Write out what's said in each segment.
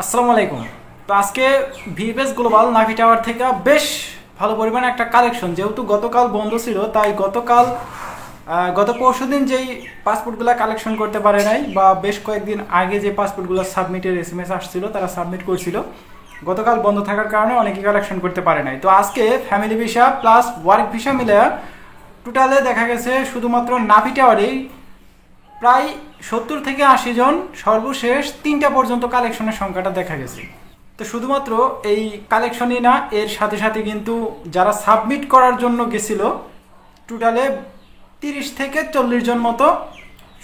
আসসালামু আলাইকুম। তো আজকে ভিএফএস গ্লোবাল নাভি টাওয়ার থেকে বেশ ভালো পরিমাণে একটা কালেকশন, যেহেতু গতকাল বন্ধ ছিল তাই গত পরশুদিন যেই পাসপোর্টগুলো কালেকশন করতে পারে নাই বা বেশ কয়েকদিন আগে যে পাসপোর্টগুলো সাবমিটের এসএমএস আসছিল তারা সাবমিট করছিল, গতকাল বন্ধ থাকার কারণে অনেকেই কালেকশন করতে পারে নাই। তো আজকে family visa plus work visa মিলে টোটালে দেখা গেছে শুধুমাত্র নাভি টাওয়ারেই প্রায় 70 থেকে 80 জন সর্বশেষ 3টা পর্যন্ত কালেকশনের সংখ্যাটা দেখা গেছে। তো শুধুমাত্র এই কালেকশনই না, এর সাথে সাথে কিন্তু যারা সাবমিট করার জন্য গেছিল টোটালে 30 থেকে 40 জন মতো,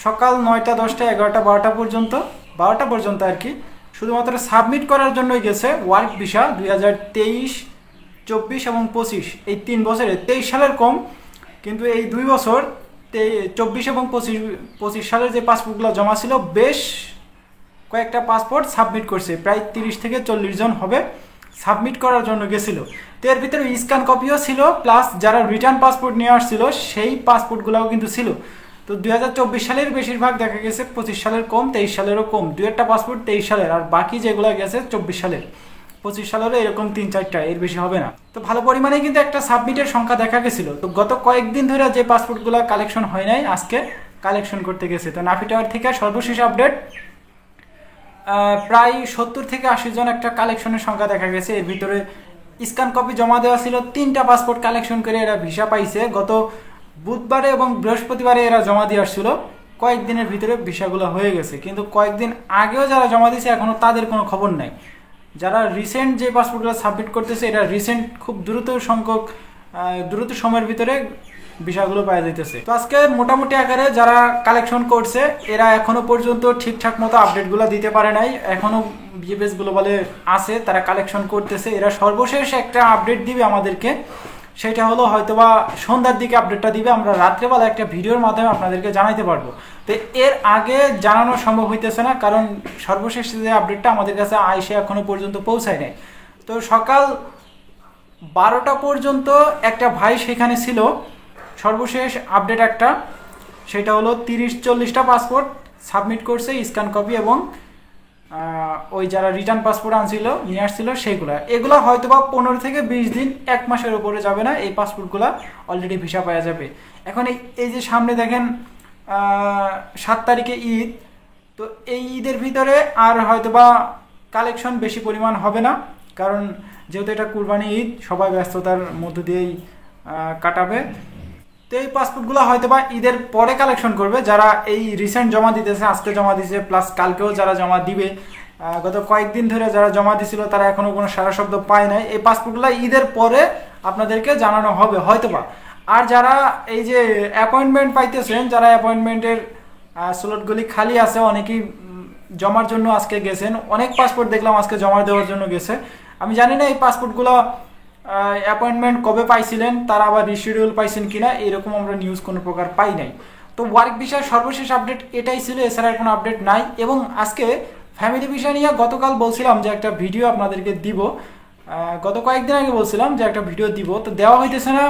সকাল 9টা 10টা 11টা 12টা পর্যন্ত আর কি, শুধুমাত্র সাবমিট করার জন্যই গেছে ওয়ার্ক ভিসা 2023, 24 এবং 25, এই 3 বছরে 23 সালের কম, কিন্তু এই 2 বছর 24 এবং 25 সালের যে পাসপোর্টগুলো জমা ছিল বেশ কয়েকটা পাসপোর্ট সাবমিট করছে, প্রায় 30 থেকে 40 জন হবে সাবমিট করার জন্য গেছিল। তো এর ভিতরে স্ক্যান কপিও ছিল, প্লাস যারা রিটার্ন পাসপোর্ট নিয়ে আসছিল সেই পাসপোর্টগুলোও কিন্তু ছিল। তো 2024 সালের বেশিরভাগ দেখা গেছে, 25 সালের কম, 23 সালেরও কম, 2-একটা পাসপোর্ট 23 সালের, আর বাকি যেগুলো গেছে 24 সালের, 25 সালেরও এরকম 3-4টা, এর বেশি হবে না। তো ভালো পরিমাণে কিন্তু একটা সাবমিটের সংখ্যা দেখা গেছিল। তো গত কয়েকদিন ধরে যে পাসপোর্টগুলো কালেকশন হয় নাই আজকে কালেকশন করতে গেছে। তো নাভি টাওয়ার থেকে সর্বশেষ আপডেট প্রায় 70 থেকে 80 জন একটা কালেকশনের সংখ্যা দেখা গেছে। এর ভিতরে স্ক্যান কপি জমা দেওয়া ছিল, 3টা পাসপোর্ট কালেকশন করে এরা ভিসা পাইছে। গত বুধবারে এবং বৃহস্পতিবারে এরা জমা দিয়ে আসছিল, কয়েকদিনের ভিতরে ভিসাগুলো হয়ে গেছে। কিন্তু কয়েকদিন আগেও যারা জমা দিয়েছে এখনও তাদের কোনো খবর নাই। যারা রিসেন্ট যে পাসপোর্টগুলো সাবমিট করতেছে এরা রিসেন্ট খুব দ্রুত সময়ের ভিতরে বিষয়গুলো পাওয়া যাইতেছে। তো আজকে মোটামুটি আকারে যারা কালেকশন করছে এরা এখনো পর্যন্ত ঠিকঠাক মতো আপডেটগুলো দিতে পারে নাই, এখনো ভিএফএস গ্লোবালে আছে, তারা কালেকশন করতেছে। এরা সর্বশেষ একটা আপডেট দিবে আমাদেরকে, সেটা হলো হয়তোবা সন্ধ্যার দিকে আপডেটটা দিবে, আমরা রাত্রেবেলা একটা ভিডিওর মাধ্যমে আপনাদেরকে জানাইতে পারবো। তো এর আগে জানানো সম্ভব হইতেছে না, কারণ সর্বশেষ যে আপডেটটা আমাদের কাছে আইসে এখনো পর্যন্ত পৌঁছায় নাই। তো সকাল 12টা পর্যন্ত একটা ভাই সেখানে ছিল, সর্বশেষ আপডেট একটা, সেটা হলো 30-40টা পাসপোর্ট সাবমিট করছে স্ক্যান কপি, এবং ওই যারা রিটার্ন পাসপোর্ট আনছিল নিয়ে আসছিল এগুলো হয়তো বা 15 থেকে 20 দিন, 1 মাসের উপরে যাবে না, এই পাসপোর্টগুলো অলরেডি ভিসা পাওয়া যাবে। এখন এই যে সামনে দেখেন 7 তারিখে ঈদ, তো এই ঈদের ভিতরে আর হয়তোবা কালেকশন বেশি পরিমাণ হবে না, কারণ যেহেতু এটা কুরবানি ঈদ, সবাই ব্যস্ততার মধ্য দিয়েই কাটাবে। তো এই পাসপোর্টগুলো হয়তো বা ঈদের পরে কালেকশন করবে, যারা এই রিসেন্ট জমা দিতেছে, আজকে জমা দিয়েছে প্লাস কালকেও যারা জমা দিবে, গত কয়েকদিন ধরে যারা জমা দিছিল তারা এখনো কোনো সারা শব্দ পায় নাই। এই পাসপোর্টগুলো ঈদের পরে আপনাদেরকে জানানো হবে হয়তোবা। আর যারা এই যে অ্যাপয়েন্টমেন্ট পাইতেছেন, যারা অ্যাপয়েন্টমেন্টের স্লটগুলি খালি আছে, অনেকেই জমার জন্য আজকে গেছেন, অনেক পাসপোর্ট দেখলাম আজকে জমা দেওয়ার জন্য গেছে। আমি জানি না এই পাসপোর্টগুলো অ্যাপয়েন্টমেন্ট কবে পাইছিলেন, তারা আবার রিশিডিউল পাইছেন কিনা, এরকম আমরা নিউজ কোনো প্রকার পাই নাই। তো ওয়ার্ক ভিসার সর্বশেষ আপডেট এটাই ছিল, এছাড়া কোনো আপডেট নাই। এবং আজকে ফ্যামিলি ভিসা নিয়ে গতকাল বলছিলাম যে একটা ভিডিও আপনাদেরকে দিব, গত কয়েকদিন আগে বলছিলাম যে একটা ভিডিও দিব, তো দেওয়া হইতেছে না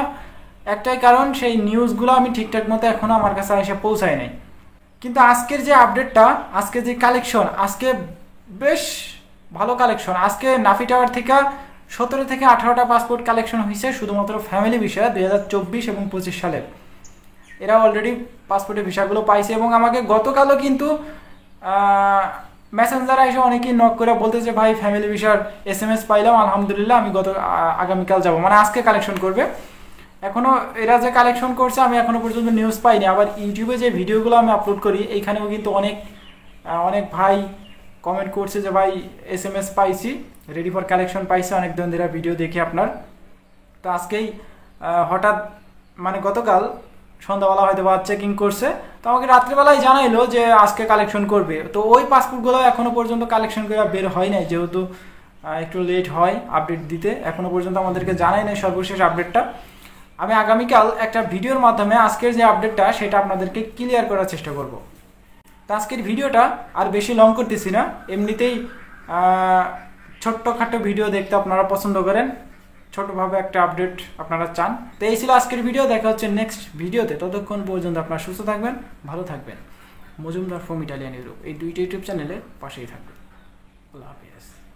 একটাই কারণ, সেই নিউজগুলো আমি ঠিকঠাক মতো এখনও আমার কাছে এসে পৌঁছায় নাই। কিন্তু আজকের যে আপডেটটা, আজকে যে কালেকশন, আজকে বেশ ভালো কালেকশন। আজকে নাভি টাওয়ার থেকে 17 থেকে 18টা পাসপোর্ট কালেকশন হয়েছে শুধুমাত্র ফ্যামিলি ভিসা 2024 এবং 25 সালের। এরা অলরেডি পাসপোর্টের ভিসাগুলো পাইছে, এবং আমাকে গতকালও কিন্তু মেসেঞ্জার এসে অনেকেই নক করে বলতেছে ভাই ফ্যামিলি ভিসার এসএমএস পাইলাম, আলহামদুলিল্লাহ, আমি আগামীকাল যাব, মানে আজকে কালেকশন করবে। এখনও এরা যে কালেকশন করছে আমি এখনো পর্যন্ত নিউজ পাইনি। আবার ইউটিউবে যে ভিডিওগুলো আমি আপলোড করি এইখানেও কিন্তু অনেক ভাই কমেন্ট করছে যে ভাই এসএমএস পাইছি, রেডি ফর কালেকশন পাইছে, অনেক দিন ধরে ভিডিও দেখি আপনার। তো আজকেই হঠাৎ মানে গতকাল সন্ধ্যাবেলা হয়তো বা চেকিং করছে, তো আমাকে রাত্রিবেলায় জানাইলো যে আজকে কালেকশন করবে। তো ওই পাসপোর্টগুলো এখনো পর্যন্ত কালেকশন করে বের হয় নাই, যেহেতু একটু লেট হয় আপডেট দিতে, এখনো পর্যন্ত আমাদেরকে জানাই নাই সর্বশেষ আপডেটটা। আমি আগামীকাল একটা ভিডিওর মাধ্যমে আজকের যে আপডেটটা সেটা আপনাদেরকে ক্লিয়ার করার চেষ্টা করব। তো আজকের ভিডিওটা আর বেশি লং করতেছি না, এমনিতেই ছোট্টখাটো ভিডিও দেখতে আপনারা পছন্দ করেন, ছোটভাবে একটা আপডেট আপনারা চান। তো এই ছিল আজকের ভিডিও, দেখা হচ্ছে নেক্সট ভিডিওতে। ততক্ষণ পর্যন্ত আপনারা সুস্থ থাকবেন, ভালো থাকবেন। মজুমদার ফ্রম ইটালিয়ান ইউরোপ এই 2টা ইউটিউব চ্যানেলে পাশেই থাকবেন। আল্লাহ হাফিজ।